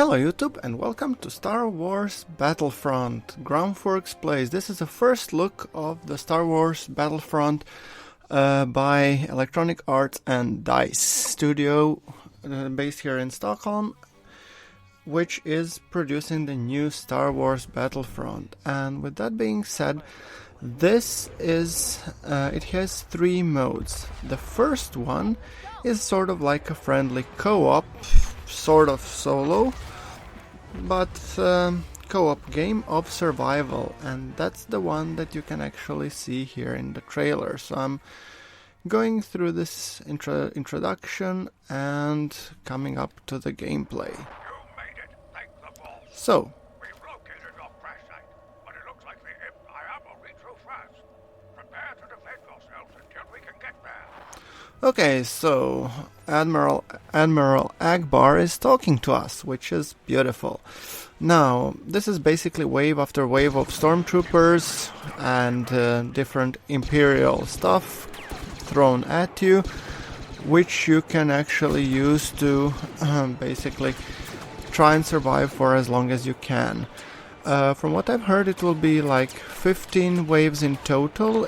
Hello YouTube and welcome to Star Wars Battlefront, Groundworks Plays. This is the first look of the Star Wars Battlefront by Electronic Arts and DICE Studio, based here in Stockholm, which is producing the new Star Wars Battlefront. And with that being said, this is, it has three modes. The first one is sort of like a friendly co-op, sort of solo, but co-op game of survival, and that's the one that you can actually see here in the trailer. So I'm going through this introduction and coming up to the gameplay. So okay, so Admiral Akbar is talking to us, which is beautiful. Now, this is basically wave after wave of stormtroopers and different Imperial stuff thrown at you, which you can actually use to basically try and survive for as long as you can. From what I've heard, it will be like 15 waves in total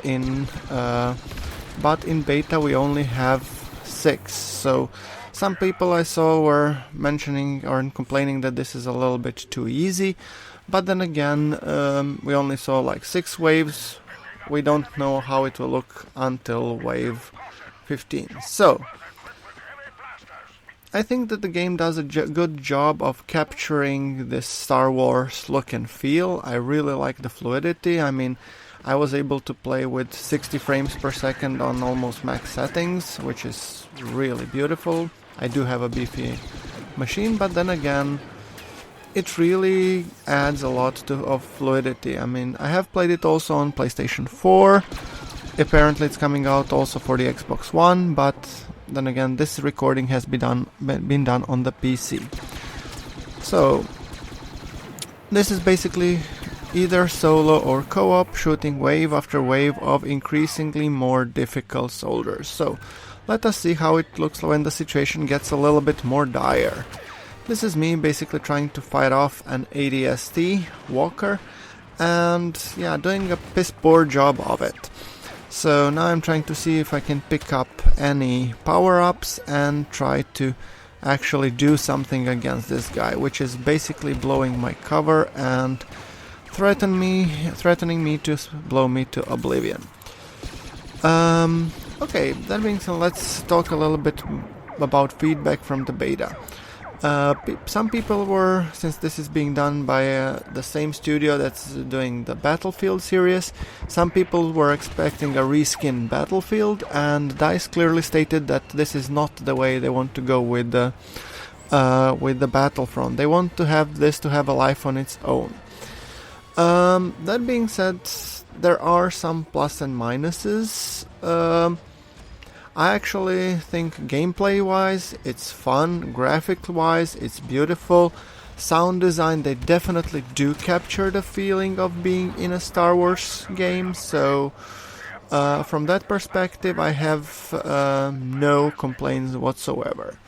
but in beta we only have 6, so some people I saw were mentioning or complaining that this is a little bit too easy, but then again we only saw like 6 waves. We don't know how it will look until wave 15. So I think that the game does a good job of capturing this Star Wars look and feel. I really like the fluidity. I mean, I was able to play with 60 frames per second on almost max settings, which is really beautiful. I do have a beefy machine, but then again, it really adds a lot of fluidity. I mean, I have played it also on PlayStation 4. Apparently it's coming out also for the Xbox One, but then again, this recording has been done on the PC. So this is basically either solo or co-op, shooting wave after wave of increasingly more difficult soldiers. So let us see how it looks when the situation gets a little bit more dire. This is me basically trying to fight off an ADST walker and yeah, doing a piss poor job of it. So now I'm trying to see if I can pick up any power-ups and try to actually do something against this guy, which is basically blowing my cover and threatening me to blow me to oblivion. Okay, that being said, let's talk a little bit about feedback from the beta. Some people were, since this is being done by the same studio that's doing the Battlefield series, some people were expecting a reskin Battlefield, and DICE clearly stated that this is not the way they want to go with the Battlefront. They want to have this to have a life on its own. That being said, there are some plus and minuses. I actually think gameplay-wise, it's fun. Graphic-wise, it's beautiful. Sound design, they definitely do capture the feeling of being in a Star Wars game. So, from that perspective, I have no complaints whatsoever.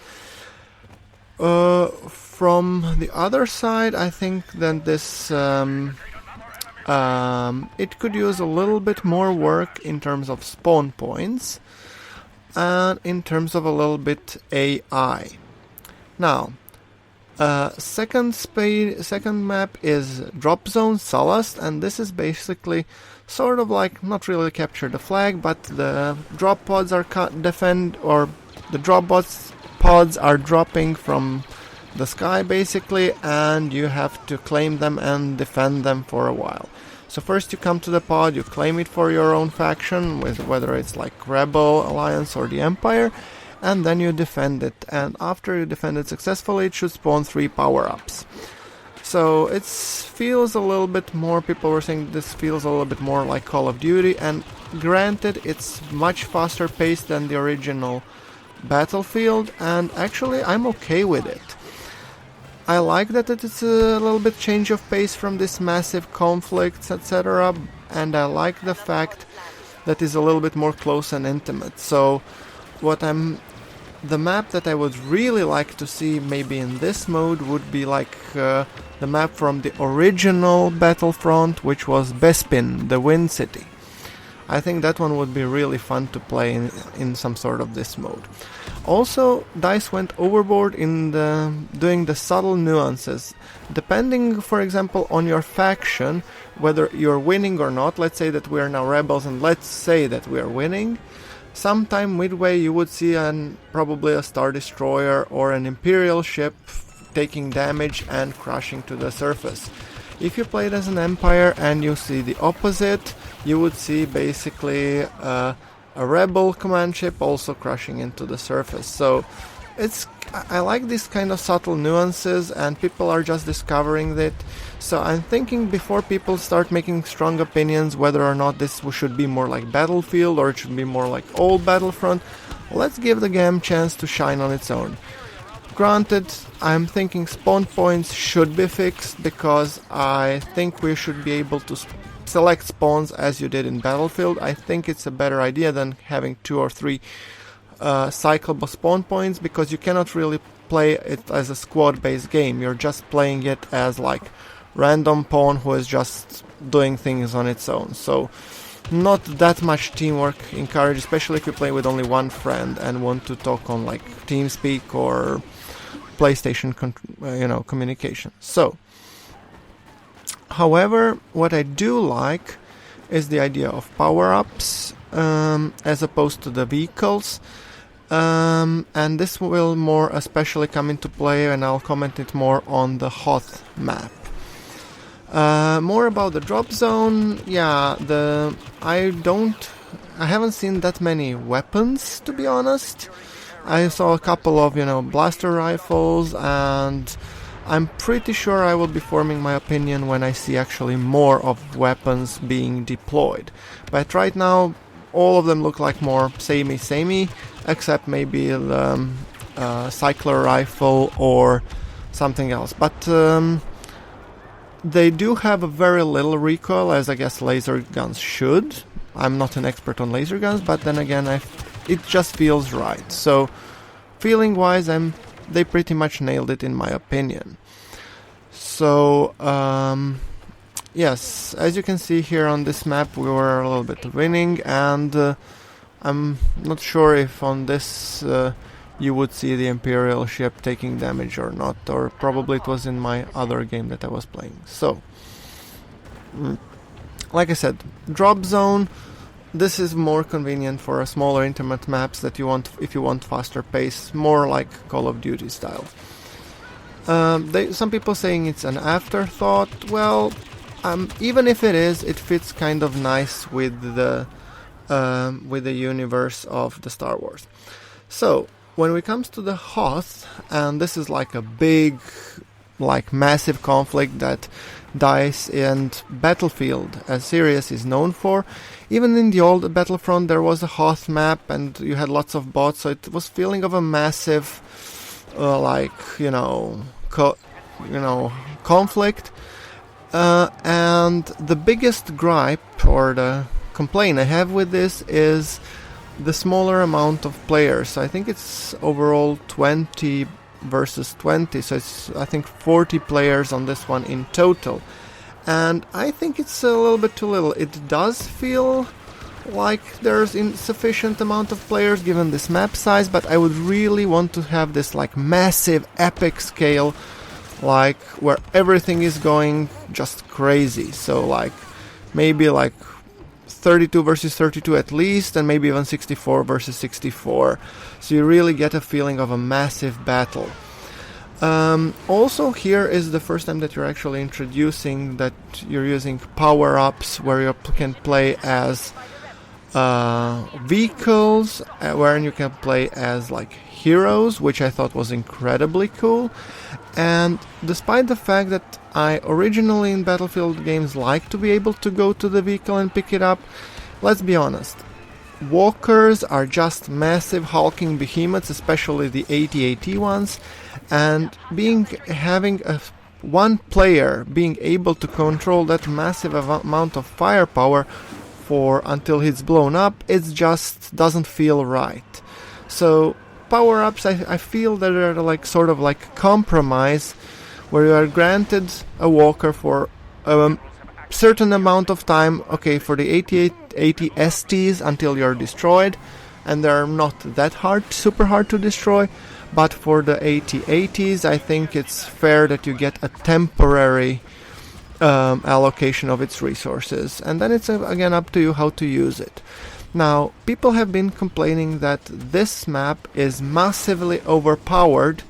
From the other side, I think that this it could use a little bit more work in terms of spawn points and in terms of a little bit AI. Now, second map is Drop Zone Sallust, and this is basically sort of like not really capture the flag, but the drop pods are pods are dropping from the sky basically, and you have to claim them and defend them for a while. So first you come to the pod, you claim it for your own faction, with whether it's like Rebel, Alliance or the Empire, and then you defend it. And after you defend it successfully, it should spawn 3 power-ups. So it feels a little bit more, people were saying this feels a little bit more like Call of Duty, and granted it's much faster paced than the original Battlefield, and actually I'm okay with it. I like that it's a little bit change of pace from this massive conflicts, etc. And I like the fact that it's a little bit more close and intimate. So what I'm the map that I would really like to see maybe in this mode would be like the map from the original Battlefront, which was Bespin, the Wind City. I think that one would be really fun to play in some sort of this mode. Also, DICE went overboard in doing the subtle nuances. Depending, for example, on your faction, whether you're winning or not, let's say that we are now rebels and let's say that we are winning, sometime midway you would see probably a Star Destroyer or an Imperial ship taking damage and crashing to the surface. If you played as an Empire and you see the opposite, you would see basically a Rebel command ship also crashing into the surface. So I like these kind of subtle nuances, and people are just discovering it. So I'm thinking before people start making strong opinions whether or not this should be more like Battlefield or it should be more like old Battlefront, let's give the game a chance to shine on its own. Granted, I'm thinking spawn points should be fixed, because I think we should be able to select spawns as you did in Battlefield. I think it's a better idea than having 2 or 3 cyclable spawn points, because you cannot really play it as a squad-based game. You're just playing it as like random pawn who is just doing things on its own. So not that much teamwork encouraged, especially if you play with only one friend and want to talk on like TeamSpeak or PlayStation communication. So, however, what I do like is the idea of power-ups as opposed to the vehicles, and this will more especially come into play, and I'll comment it more on the Hoth map. More about the drop zone. Yeah, I haven't seen that many weapons, to be honest. I saw a couple of, blaster rifles, and I'm pretty sure I will be forming my opinion when I see actually more of weapons being deployed. But right now, all of them look like more samey, except maybe the cycler rifle or something else. But they do have a very little recoil, as I guess laser guns should. I'm not an expert on laser guns, but then again, it just feels right. So, feeling-wise, they pretty much nailed it in my opinion. So, yes, as you can see here on this map, we were a little bit winning, and I'm not sure if on this you would see the Imperial ship taking damage or not, or probably it was in my other game that I was playing. So, like I said, drop zone. This is more convenient for a smaller intimate maps that you want if you want faster pace, more like Call of Duty style. Some people saying it's an afterthought. Well, even if it is, it fits kind of nice with the universe of the Star Wars. So when it comes to the Hoth, and this is like a big, like massive conflict that DICE and Battlefield as series is known for. Even in the old Battlefront there was a Hoth map and you had lots of bots, so it was feeling of a massive conflict. And the biggest gripe or the complaint I have with this is the smaller amount of players. I think it's overall 20 versus 20, so it's I think 40 players on this one in total, and I think it's a little bit too little. It does feel like there's insufficient amount of players given this map size, but I would really want to have this like massive epic scale, like where everything is going just crazy. So like maybe like 32 versus 32 at least, and maybe even 64 versus 64. So you really get a feeling of a massive battle. Also, here is the first time that you're actually introducing that you're using power-ups where you can play as vehicles, where you can play as like heroes, which I thought was incredibly cool. And despite the fact that I originally in Battlefield games like to be able to go to the vehicle and pick it up, let's be honest, walkers are just massive hulking behemoths, especially the AT-AT ones, and having one player being able to control that massive amount of firepower until it's blown up, it just doesn't feel right. So power-ups, I feel that they're like sort of like a compromise, where you are granted a walker for a certain amount of time, okay, for the 80 STs until you're destroyed, and they're not that super hard to destroy, but for the 80s, I think it's fair that you get a temporary allocation of its resources, and then it's again up to you how to use it. Now, people have been complaining that this map is massively overpowered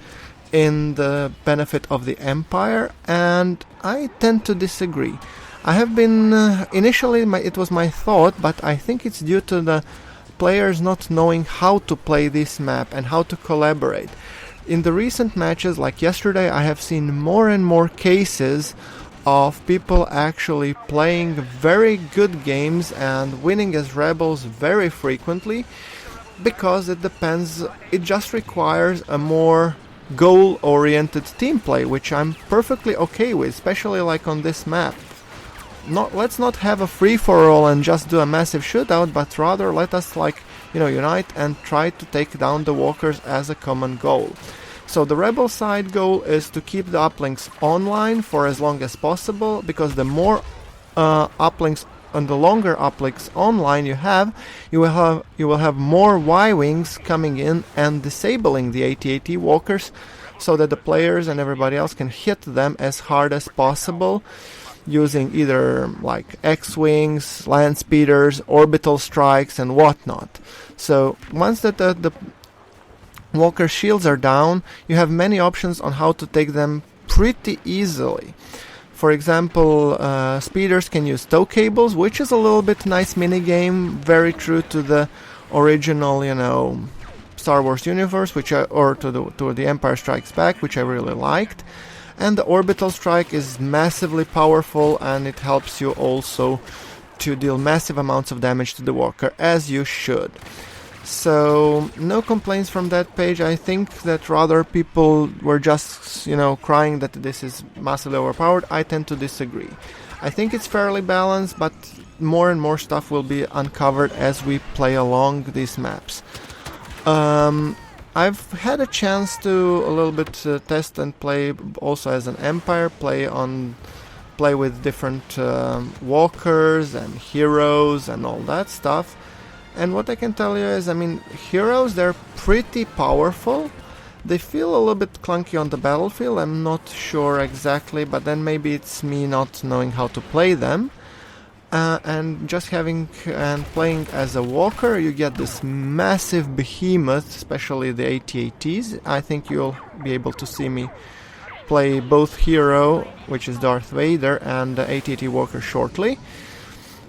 in the benefit of the Empire, and I tend to disagree. I have been, initially it was my thought, but I think it's due to the players not knowing how to play this map and how to collaborate. In the recent matches, like yesterday, I have seen more and more cases of people actually playing very good games and winning as rebels very frequently, because it just requires a more goal-oriented team play, which I'm perfectly okay with, especially like on this map. Let's not have a free-for-all and just do a massive shootout, but rather let us unite and try to take down the walkers as a common goal. So the rebel side goal is to keep the uplinks online for as long as possible, because the more uplinks and the longer uplinks online you will have more Y-wings coming in and disabling the AT-AT walkers, so that the players and everybody else can hit them as hard as possible, using either like X-wings, land speeders, orbital strikes, and whatnot. So once that the walker shields are down, you have many options on how to take them pretty easily. For example, speeders can use tow cables, which is a little bit nice minigame, very true to the original, Star Wars universe, or to the Empire Strikes Back, which I really liked. And the orbital strike is massively powerful, and it helps you also to deal massive amounts of damage to the walker, as you should. So, no complaints from that page. I think that rather people were just, crying that this is massively overpowered. I tend to disagree. I think it's fairly balanced, but more and more stuff will be uncovered as we play along these maps. I've had a chance to a little bit test and play also as an Empire, play with different walkers and heroes and all that stuff. And what I can tell you is, heroes, they're pretty powerful. They feel a little bit clunky on the battlefield, I'm not sure exactly, but then maybe it's me not knowing how to play them. And just playing as a walker, you get this massive behemoth, especially the AT-ATs. I think you'll be able to see me play both hero, which is Darth Vader, and the AT-AT walker shortly.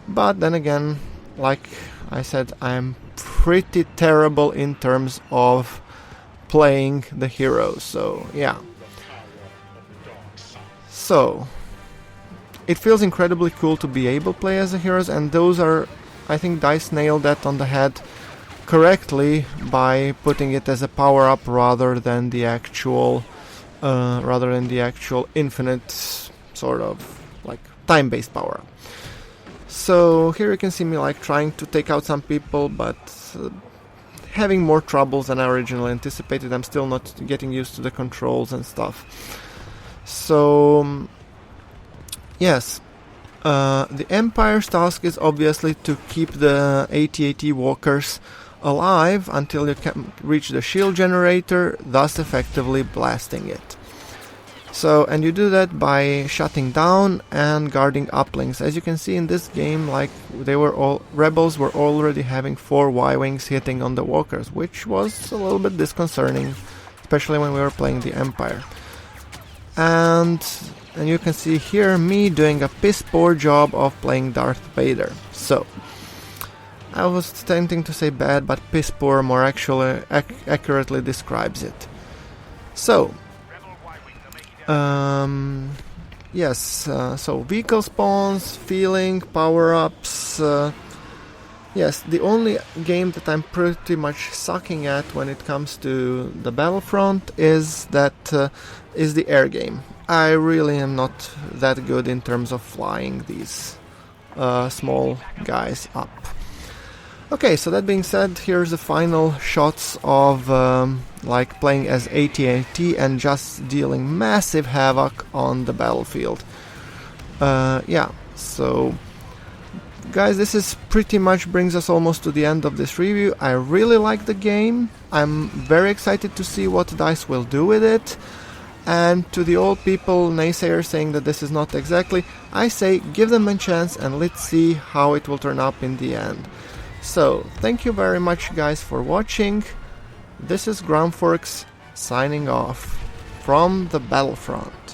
But then again, like I said, I'm pretty terrible in terms of playing the heroes, so yeah. So it feels incredibly cool to be able to play as the heroes, and I think DICE nailed that on the head correctly by putting it as a power-up rather than the actual infinite sort of like time-based power-up. So here you can see me trying to take out some people, but having more troubles than I originally anticipated. I'm still not getting used to the controls and stuff. So yes, the Empire's task is obviously to keep the AT-AT walkers alive until you can reach the shield generator, thus effectively blasting it. So, and you do that by shutting down and guarding uplinks. As you can see in this game, rebels were already having 4 Y-wings hitting on the walkers, which was a little bit disconcerting, especially when we were playing the Empire. And you can see here me doing a piss poor job of playing Darth Vader. So, I was tempting to say bad, but piss poor more actually accurately describes it. So, so vehicle spawns, feeling, power-ups. Yes, the only game that I'm pretty much sucking at when it comes to the Battlefront is the air game. I really am not that good in terms of flying these small guys up. Okay, so that being said, here's the final shots of like playing as AT-AT and just dealing massive havoc on the battlefield. Yeah, so guys, this is pretty much brings us almost to the end of this review. I really like the game. I'm very excited to see what DICE will do with it. And to the old people, naysayers saying that this is not exactly, I say give them a chance and let's see how it will turn up in the end. So, thank you very much guys for watching. This is Groundforks signing off from the Battlefront.